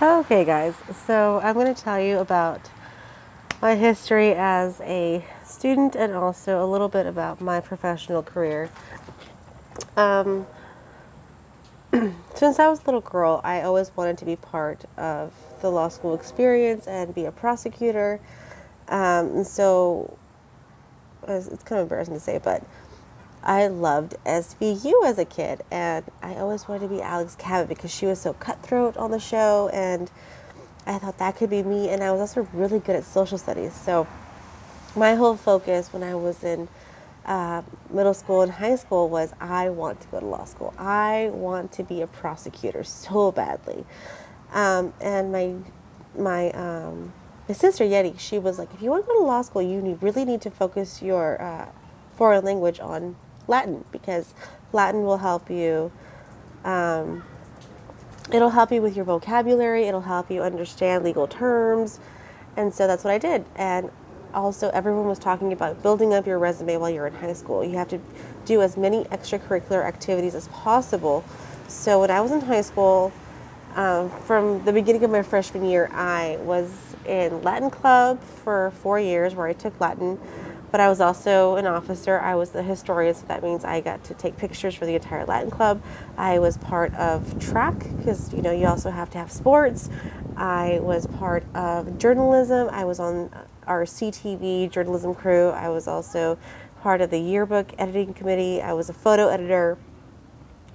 Okay, guys, so I'm going to tell you about my history as a student and also a little bit about my professional career. Um, since I was a little girl, I always wanted to be part of the law school experience and be a prosecutor. And so it's kind of embarrassing to say, but I loved SVU as a kid, and I always wanted to be Alex Cabot because she was so cutthroat on the show, and I thought that could be me. And I was also really good at social studies, so my whole focus when I was in middle school and high school was I want to go to law school. I want to be a prosecutor so badly. And my sister Yeti, she was like, if you want to go to law school, really need to focus your foreign language on Latin because Latin will help you. It'll help you with your vocabulary. It'll help you understand legal terms. And so that's what I did. And also, everyone was talking about building up your resume while you're in high school. You have to do as many extracurricular activities as possible. So when I was in high school, from the beginning of my freshman year, I was in Latin club for 4 years where I took Latin, but I was also an officer. I was the historian, so that means I got to take pictures for the entire Latin club. I was part of track because, you also have to have sports. I was part of journalism. I was on our CTV journalism crew. I was also part of the yearbook editing committee. I was a photo editor.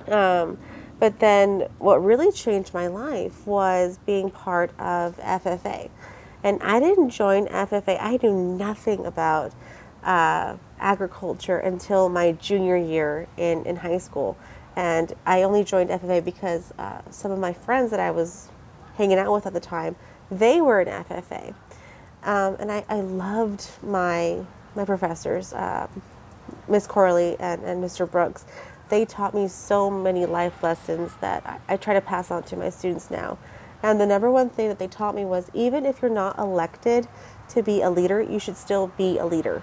But then what really changed my life was being part of FFA. And I didn't join FFA. I knew nothing about agriculture until my junior year in high school. And I only joined FFA because some of my friends that I was hanging out with at the time, they were in FFA. And I loved my professors, Miss Corley and Mr. Brooks. They taught me so many life lessons that I try to pass on to my students now. And the number one thing that they taught me was even if you're not elected to be a leader, you should still be a leader.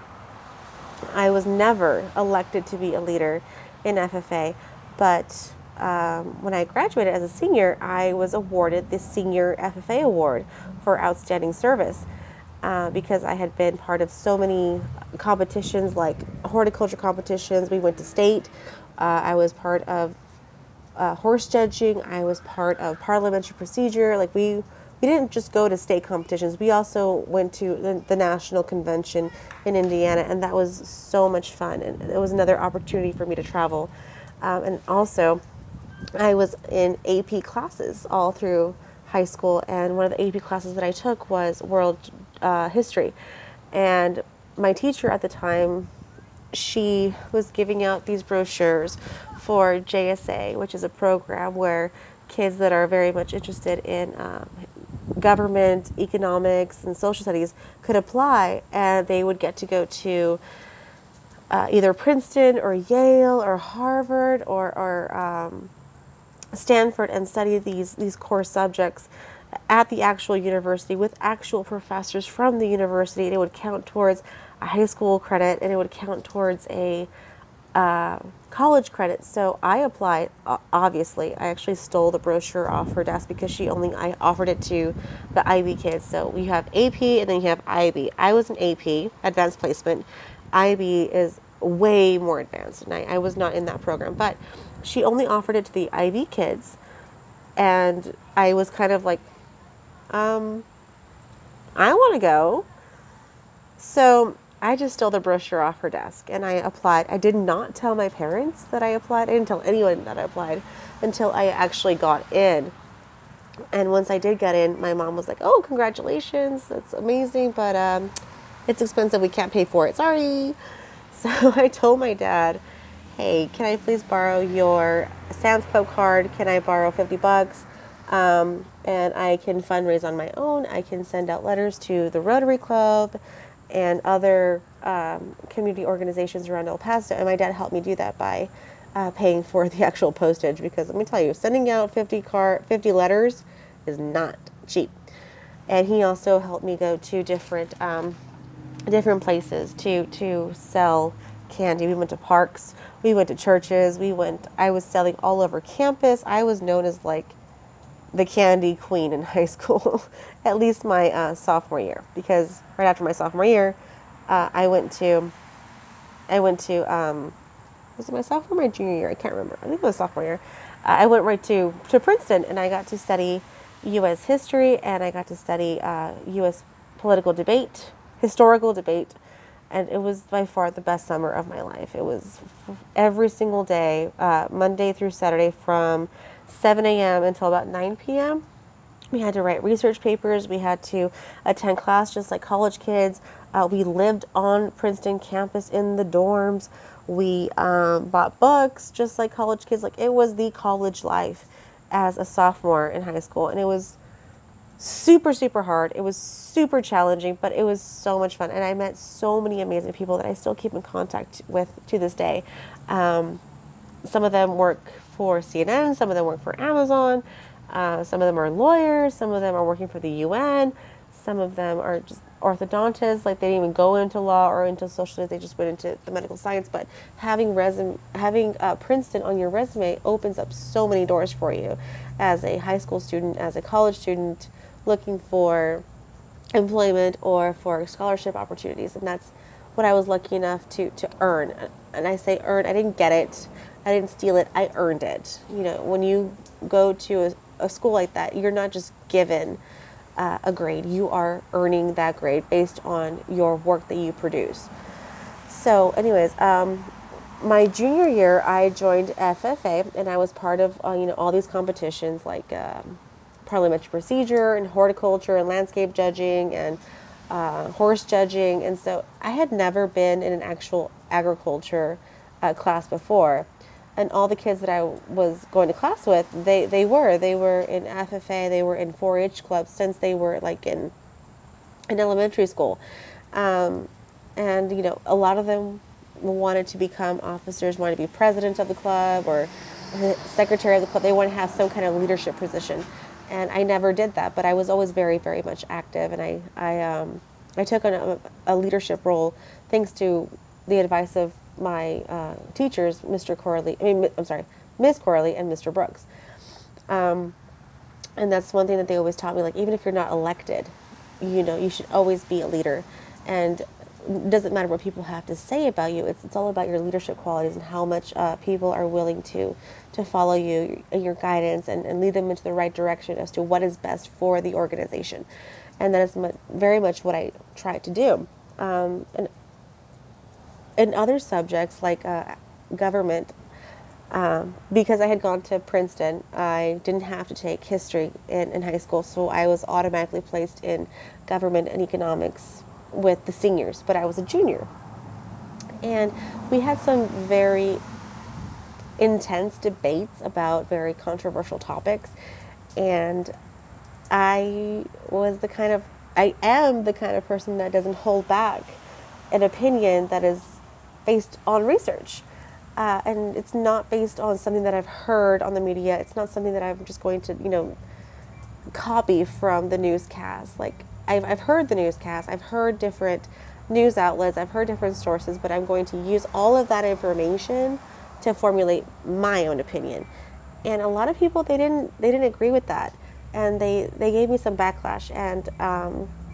I was never elected to be a leader in FFA, but when I graduated as a senior, I was awarded the Senior FFA Award for Outstanding Service because I had been part of so many competitions like horticulture competitions. We went to state. I was part of horse judging. I was part of parliamentary procedure. Like we didn't just go to state competitions. We also went to the national convention in Indiana, and that was so much fun. And it was another opportunity for me to travel. And also, I was in AP classes all through high school, and one of the AP classes that I took was world history. And my teacher at the time, she was giving out these brochures for JSA, which is a program where kids that are very much interested in government, economics, and social studies could apply, and they would get to go to either Princeton or Yale or Harvard or Stanford and study these core subjects at the actual university with actual professors from the university. And it would count towards a high school credit, and it would count towards a college credit. So I applied. Obviously, I actually stole the brochure off her desk because I offered it to the IB kids. So we have AP and then you have IB. I was an AP, advanced placement. IB is way more advanced, and I was not in that program. But she only offered it to the IB kids, and I was kind of like, I want to go. So I just stole the brochure off her desk and I applied. I did not tell my parents that I applied. I didn't tell anyone that I applied until I actually got in. And once I did get in, my mom was like, "Oh, congratulations. That's amazing, but it's expensive. We can't pay for it. Sorry." So I told my dad, "Hey, can I please borrow your Sam's Club card? Can I borrow $50? And I can fundraise on my own. I can send out letters to the Rotary Club and other community organizations around El Paso." And my dad helped me do that by paying for the actual postage, because let me tell you, sending out 50 letters is not cheap. And he also helped me go to different places to sell candy. We went to parks, we went to churches, I was selling all over campus. I was known as like the candy queen in high school, at least my sophomore year, because right after my sophomore year, I went to, was it my sophomore or my junior year? I can't remember. I think it was sophomore year. I went right to Princeton, and I got to study U.S. history, and I got to study U.S. political debate, historical debate, and it was by far the best summer of my life. It was every single day, Monday through Saturday, from 7 a.m. until about 9 p.m. We had to write research papers. We had to attend class just like college kids. We lived on Princeton campus in the dorms. We bought books just like college kids. Like, it was the college life as a sophomore in high school. And it was super, super hard. It was super challenging, but it was so much fun. And I met so many amazing people that I still keep in contact with to this day. Some of them work for CNN. Some of them work for Amazon. Some of them are lawyers. Some of them are working for the UN. Some of them are just orthodontists. Like, they didn't even go into law or into social studies. They just went into the medical science. But having Princeton on your resume opens up so many doors for you as a high school student, as a college student looking for employment or for scholarship opportunities. And that's what I was lucky enough to earn. And I say earn, I didn't get it. I didn't steal it. I earned it. You know, when you go to a school like that, you're not just given a grade. You are earning that grade based on your work that you produce. So anyways, my junior year, I joined FFA, and I was part of all these competitions like parliamentary procedure and horticulture and landscape judging and horse judging. And so I had never been in an actual agriculture class before. And all the kids that I was going to class with, they were in FFA, they were in 4-H clubs since they were like in elementary school. And, a lot of them wanted to become officers, wanted to be president of the club or the secretary of the club. They want to have some kind of leadership position. And I never did that, but I was always very, very much active. And I took on a leadership role thanks to the advice of my teachers, Miss Corley and Mr. Brooks. And that's one thing that they always taught me, like, even if you're not elected, you should always be a leader. And it doesn't matter what people have to say about you. It's all about your leadership qualities and how much people are willing to follow you and your guidance and lead them into the right direction as to what is best for the organization. And that is very much what I try to do. And in other subjects like government, because I had gone to Princeton, I didn't have to take history in high school, so I was automatically placed in government and economics with the seniors, but I was a junior. And we had some very intense debates about very controversial topics, and I am the kind of person that doesn't hold back an opinion that is based on research. And it's not based on something that I've heard on the media. It's not something that I'm just going to, copy from the newscast. Like, I've heard the newscast. I've heard different news outlets. I've heard different sources, but I'm going to use all of that information to formulate my own opinion. And a lot of people, they didn't agree with that. And they gave me some backlash, and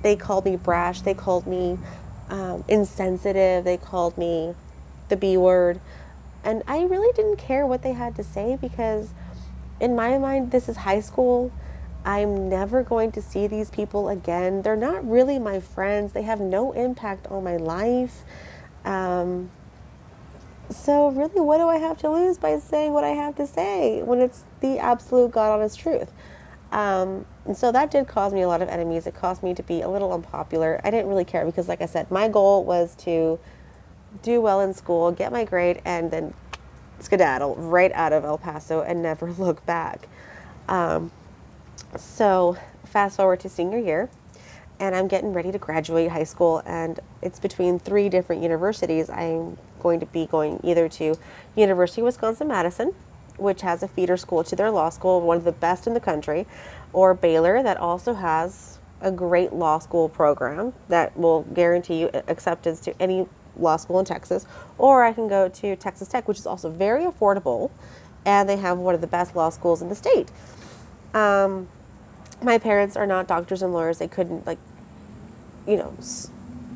they called me brash. They called me insensitive. They called me the B word. And I really didn't care what they had to say, because in my mind, this is high school. I'm never going to see these people again. They're not really my friends. They have no impact on my life. So really, what do I have to lose by saying what I have to say when it's the absolute God honest truth? And so that did cause me a lot of enemies. It caused me to be a little unpopular. I didn't really care because, like I said, my goal was to do well in school, get my grade, and then skedaddle right out of El Paso and never look back. So fast forward to senior year, and I'm getting ready to graduate high school, and it's between 3 different universities. I'm going to be going either to University of Wisconsin-Madison, which has a feeder school to their law school, one of the best in the country, or Baylor, that also has a great law school program that will guarantee you acceptance to any law school in Texas, or I can go to Texas Tech, which is also very affordable, and they have one of the best law schools in the state. My parents are not doctors and lawyers. They couldn't, like, you know,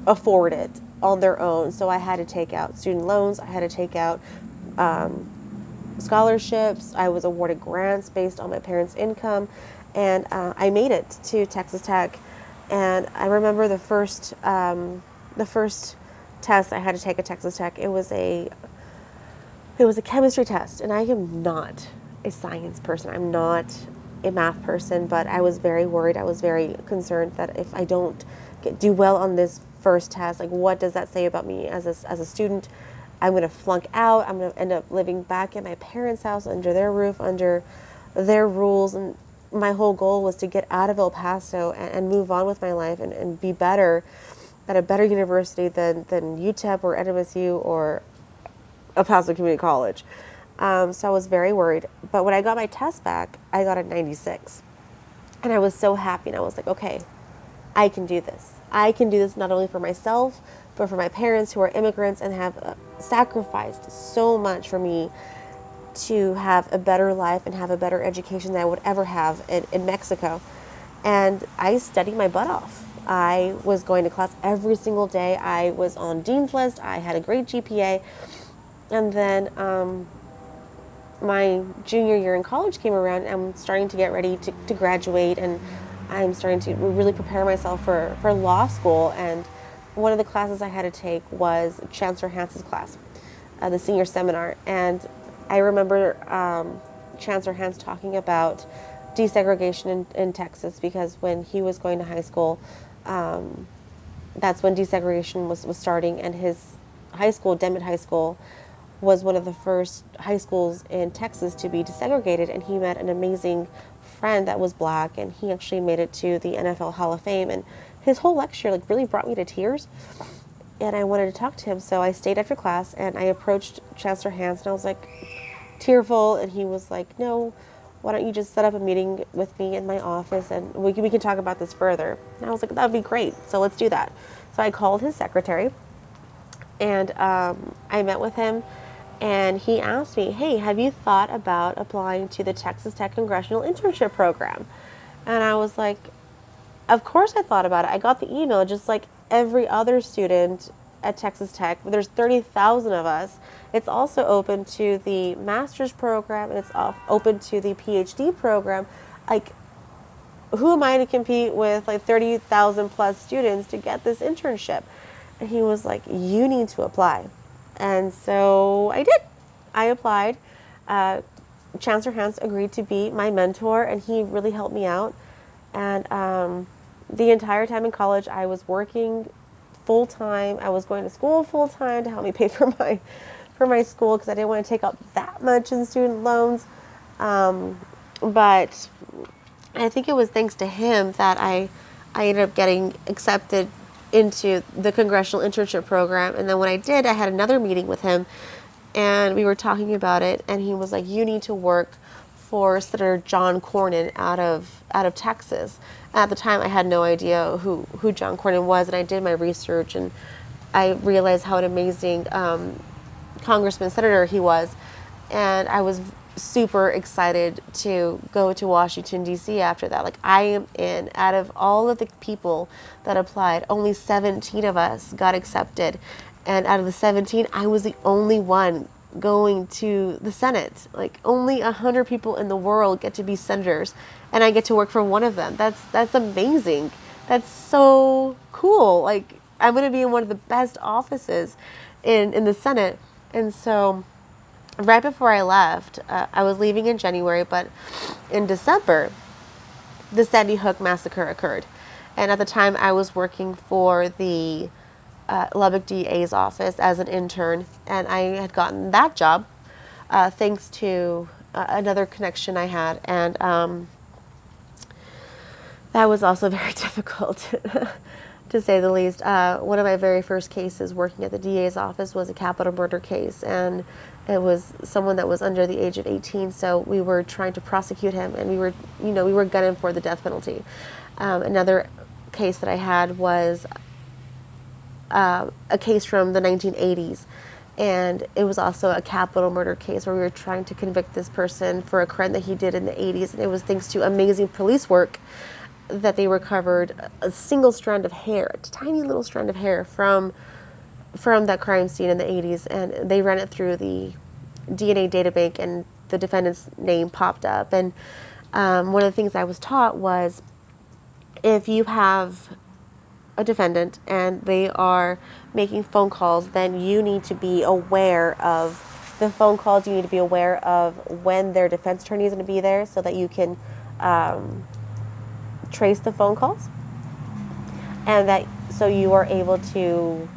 afford it on their own. So I had to take out student loans. I had to take out scholarships. I was awarded grants based on my parents' income, and I made it to Texas Tech. And I remember the first test I had to take at Texas Tech. It was a chemistry test, and I am not a science person. I'm not a math person, but I was very worried. I was very concerned that if I don't do well on this first test, like, what does that say about me as a student? I'm going to flunk out. I'm going to end up living back at my parents' house under their roof, under their rules. And my whole goal was to get out of El Paso and move on with my life and be better at a better university than UTEP or NMSU or El Paso Community College. So I was very worried. But when I got my test back, I got a 96. And I was so happy. And I was like, okay, I can do this. I can do this not only for myself, but for my parents who are immigrants and have sacrificed so much for me to have a better life and have a better education than I would ever have in Mexico. And I studied my butt off. I was going to class every single day. I was on Dean's List. I had a great GPA. And then my junior year in college came around, and I'm starting to get ready to graduate, and I'm starting to really prepare myself for law school. And one of the classes I had to take was Chancellor Hans's class, the senior seminar. And I remember Chancellor Hans talking about desegregation in Texas, because when he was going to high school, that's when desegregation was starting, and his high school, Demet High School, was one of the first high schools in Texas to be desegregated. And he met an amazing friend that was black, and he actually made it to the NFL Hall of Fame. And his whole lecture, like, really brought me to tears, and I wanted to talk to him. So I stayed after class, and I approached Chancellor Hans, and I was like tearful, and he was like, no, why don't you just set up a meeting with me in my office, and we can talk about this further. And I was like, that would be great, so let's do that. So I called his secretary, and I met with him, and he asked me, hey, have you thought about applying to the Texas Tech Congressional Internship Program? And I was like, of course I thought about it. I got the email just like every other student at Texas Tech. There's 30,000 of us. It's also open to the master's program, and it's open to the PhD program. Like, who am I to compete with like 30,000 plus students to get this internship? And he was like, you need to apply. And so I did. I applied. Chancellor Hans agreed to be my mentor, and he really helped me out. And the entire time in college, I was working full-time. I was going to school full-time to help me pay for my school, because I didn't want to take up that much in student loans. But I think it was thanks to him that I ended up getting accepted into the Congressional Internship Program. And then when I did, I had another meeting with him, and we were talking about it, and he was like, you need to work for Senator John Cornyn out of Texas. At the time, I had no idea who John Cornyn was, and I did my research, and I realized how an amazing congressman, senator he was, and I was super excited to go to Washington, D.C. after that. Like, I am in. Out of all of the people that applied, only 17 of us got accepted, and out of the 17, I was the only one going to the Senate. Like, only 100 people in the world get to be senators, and I get to work for one of them. That's amazing. That's so cool. Like, I'm going to be in one of the best offices in the Senate. And so right before I left, I was leaving in January, but in December, the Sandy Hook massacre occurred. And at the time, I was working for the Lubbock DA's office as an intern, and I had gotten that job thanks to another connection I had. And that was also very difficult, to say the least. One of my very first cases working at the DA's office was a capital murder case, and it was someone that was under the age of 18, so we were trying to prosecute him, and we were gunning for the death penalty. Another case that I had was a case from the 1980s, And it was also a capital murder case where we were trying to convict this person for a crime that he did in the 80s. And it was thanks to amazing police work that they recovered a single strand of hair, a tiny little strand of hair from that crime scene in the 80s. And they ran it through the DNA data bank, and the defendant's name popped up. And one of the things I was taught was, if you have a defendant and they are making phone calls, then you need to be aware of the phone calls. You need to be aware of when their defense attorney is going to be there so that you can trace the phone calls, and that so you are able to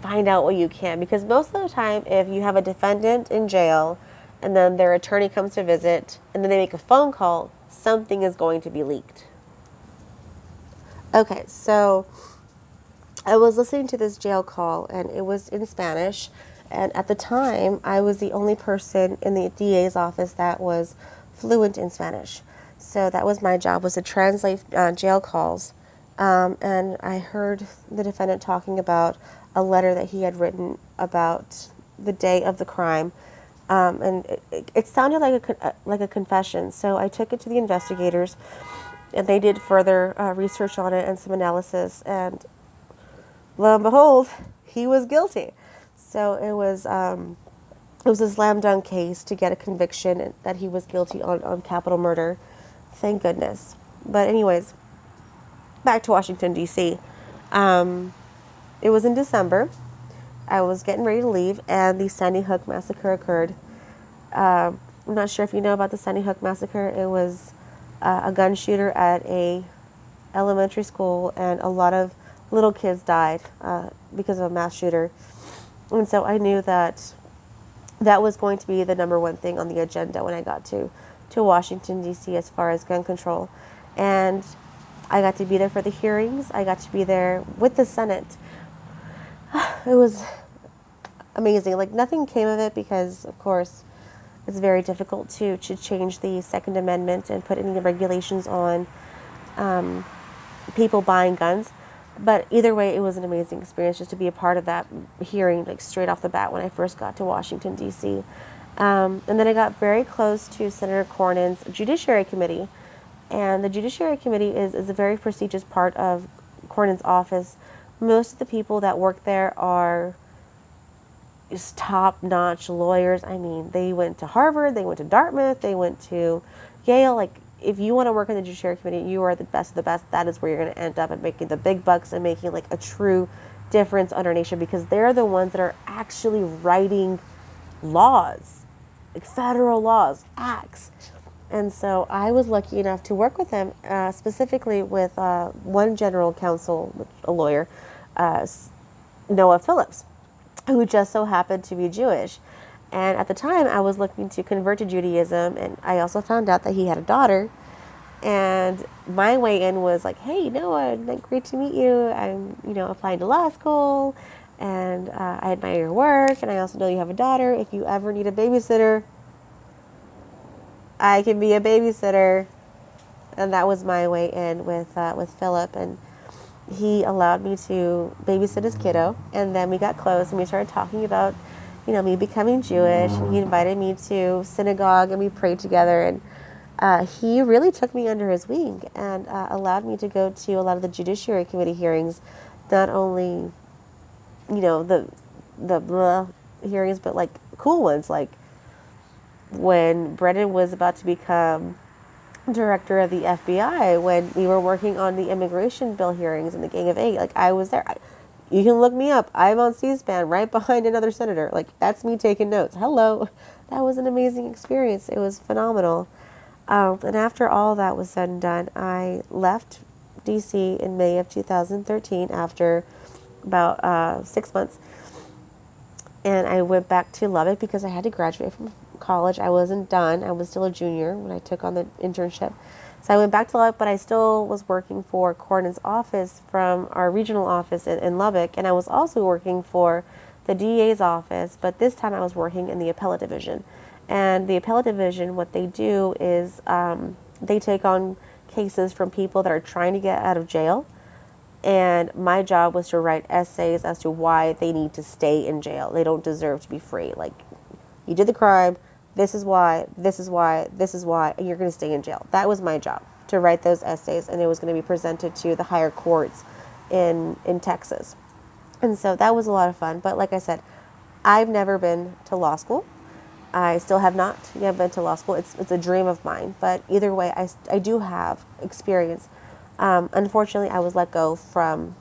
find out what you can. Because most of the time, if you have a defendant in jail and then their attorney comes to visit and then they make a phone call, something is going to be leaked. Okay, so I was listening to this jail call, and it was in Spanish. And at the time, I was the only person in the DA's office that was fluent in Spanish. So that was my job, was to translate jail calls. And I heard the defendant talking about a letter that he had written about the day of the crime. And it sounded like a confession. So I took it to the investigators, and they did further research on it and some analysis, and lo and behold, he was guilty. So it was a slam dunk case to get a conviction that he was guilty on capital murder. Thank goodness. But anyways, back to Washington, D.C. It was in December. I was getting ready to leave, and the Sandy Hook massacre occurred. I'm not sure if you know about the Sandy Hook massacre. It was a gun shooter at a elementary school, and a lot of little kids died because of a mass shooter. And so I knew that that was going to be the number one thing on the agenda when I got to Washington, D.C. as far as gun control. And I got to be there for the hearings. I got to be there with the Senate. It was amazing. Like, nothing came of it because, of course, it's very difficult to change the Second Amendment and put any regulations on people buying guns. But either way, it was an amazing experience just to be a part of that hearing, like straight off the bat when I first got to Washington, D.C. And then I got very close to Senator Cornyn's Judiciary Committee. And the Judiciary Committee is a very prestigious part of Cornyn's office. Most of the people that work there are just top-notch lawyers. I mean, they went to Harvard, they went to Dartmouth, they went to Yale. Like, if you want to work in the Judiciary Committee, you are the best of the best. That is where you're going to end up and making the big bucks and making like a true difference on our nation, because they're the ones that are actually writing laws, like federal laws, acts. And so I was lucky enough to work with them, specifically with one general counsel, a lawyer, Noah Phillips, who just so happened to be Jewish. And at the time, I was looking to convert to Judaism, and I also found out that he had a daughter. And my way in was like, hey, Noah, great to meet you. I'm, applying to law school, and I admire your work, and I also know you have a daughter. If you ever need a babysitter, I can be a babysitter. And that was my way in with Philip, and he allowed me to babysit his kiddo. And then we got close, and we started talking about, me becoming Jewish. And he invited me to synagogue, and we prayed together. And he really took me under his wing and allowed me to go to a lot of the Judiciary Committee hearings, not only, the blah hearings, but like cool ones, like when Brennan was about to become director of the FBI, when we were working on the immigration bill hearings and the Gang of Eight. Like, I was there. You can look me up. I'm on C-SPAN right behind another senator. Like, that's me taking notes. Hello. That was an amazing experience. It was phenomenal. And after all that was said and done, I left D.C. in May of 2013 after about 6 months. And I went back to Lubbock because I had to graduate from college. I wasn't done. I was still a junior when I took on the internship. So I went back to Lubbock, but I still was working for Cornyn's office from our regional office in Lubbock. And I was also working for the DA's office, but this time I was working in the appellate division. And the appellate division, what they do is they take on cases from people that are trying to get out of jail, And my job was to write essays as to why they need to stay in jail. They don't deserve to be free. Like, you did the crime, this is why, this is why, this is why, and you're going to stay in jail. That was my job, to write those essays, and it was going to be presented to the higher courts in Texas. And so that was a lot of fun. But like I said, I've never been to law school. I still have not yet been to law school. It's a dream of mine. But either way, I do have experience. Unfortunately, I was let go from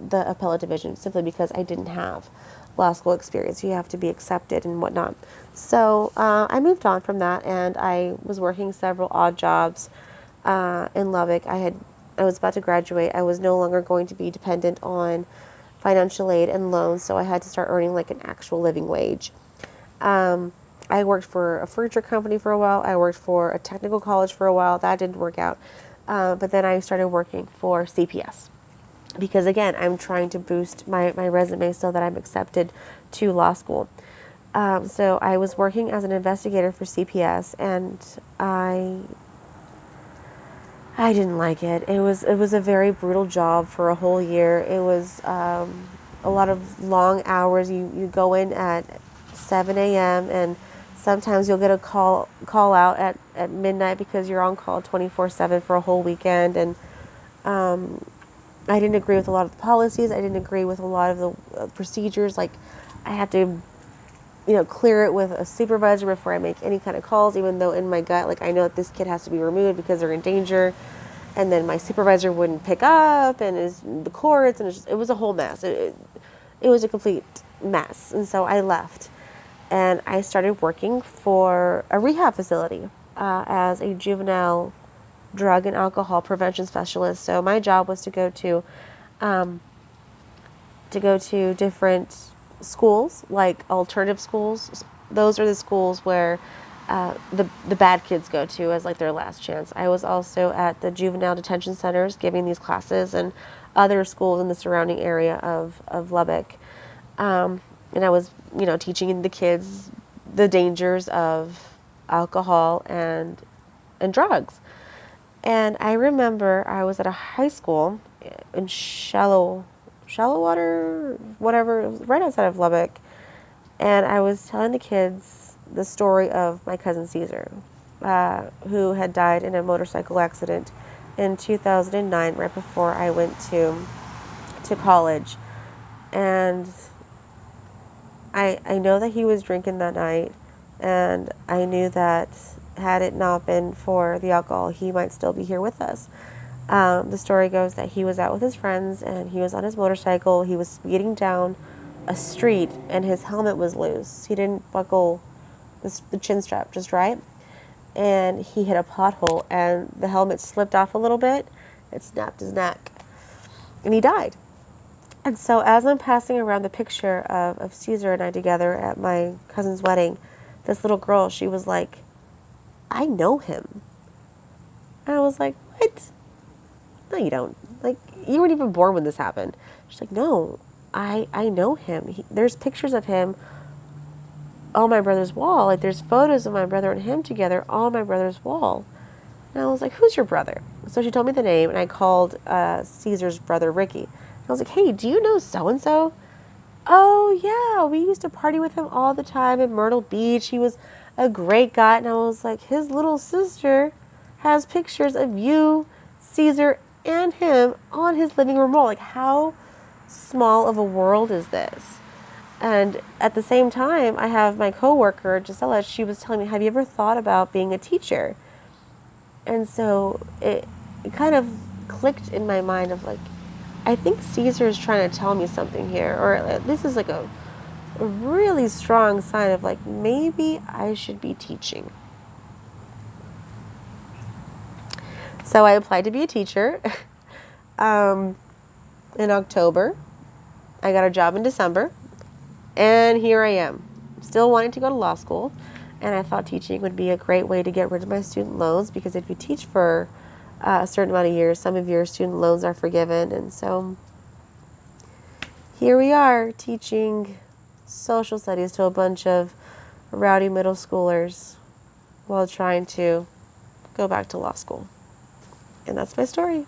the appellate division simply because I didn't have law school experience. You have to be accepted and whatnot. So I moved on from that, and I was working several odd jobs in Lubbock. I was about to graduate. I was no longer going to be dependent on financial aid and loans, so I had to start earning like an actual living wage. I worked for a furniture company for a while. I worked for a technical college for a while. That didn't work out. But then I started working for CPS because, again, I'm trying to boost my resume so that I'm accepted to law school. So I was working as an investigator for CPS, and I didn't like it. It was a very brutal job for a whole year. It was a lot of long hours. You go in at 7 a.m. and sometimes you'll get a call out at midnight because you're on call 24/7 for a whole weekend. And I didn't agree with a lot of the policies. I didn't agree with a lot of the procedures. Like, I had to, clear it with a supervisor before I make any kind of calls, even though in my gut, like, I know that this kid has to be removed because they're in danger. And then my supervisor wouldn't pick up, and is the courts, and it was a whole mess. It was a complete mess. And so I left, and I started working for a rehab facility as a juvenile drug and alcohol prevention specialist. So my job was to go to different schools, like alternative schools. Those are the schools where the bad kids go to as like their last chance. I was also at the juvenile detention centers giving these classes, and other schools in the surrounding area of Lubbock. And I was, teaching the kids the dangers of alcohol and drugs. And I remember I was at a high school in Shallow Water, whatever, it was right outside of Lubbock. And I was telling the kids the story of my cousin Caesar, who had died in a motorcycle accident in 2009, right before I went to college. And I know that he was drinking that night, and I knew that had it not been for the alcohol, he might still be here with us. The story goes that he was out with his friends, and he was on his motorcycle. He was speeding down a street, and his helmet was loose. He didn't buckle the chin strap just right, and he hit a pothole, and the helmet slipped off a little bit. It snapped his neck, and he died. And so as I'm passing around the picture of Caesar and I together at my cousin's wedding, this little girl, she was like, I know him. And I was like, what? No, you don't. Like, you weren't even born when this happened. She's like, no, I know him. There's pictures of him on my brother's wall. Like, there's photos of my brother and him together on my brother's wall. And I was like, who's your brother? So she told me the name, and I called Caesar's brother, Ricky. I was like, hey, do you know so-and-so? Oh, yeah, we used to party with him all the time in Myrtle Beach. He was a great guy. And I was like, his little sister has pictures of you, Caesar, and him on his living room wall. Like, how small of a world is this? And at the same time, I have my coworker, Gisela. She was telling me, have you ever thought about being a teacher? And so it kind of clicked in my mind of like, I think Caesar is trying to tell me something here, or this is like a really strong sign of like, maybe I should be teaching. So I applied to be a teacher in October. I got a job in December, and here I am, still wanting to go to law school. And I thought teaching would be a great way to get rid of my student loans, because if you teach for a certain amount of years, some of your student loans are forgiven. And so here we are, teaching social studies to a bunch of rowdy middle schoolers while trying to go back to law school. And that's my story.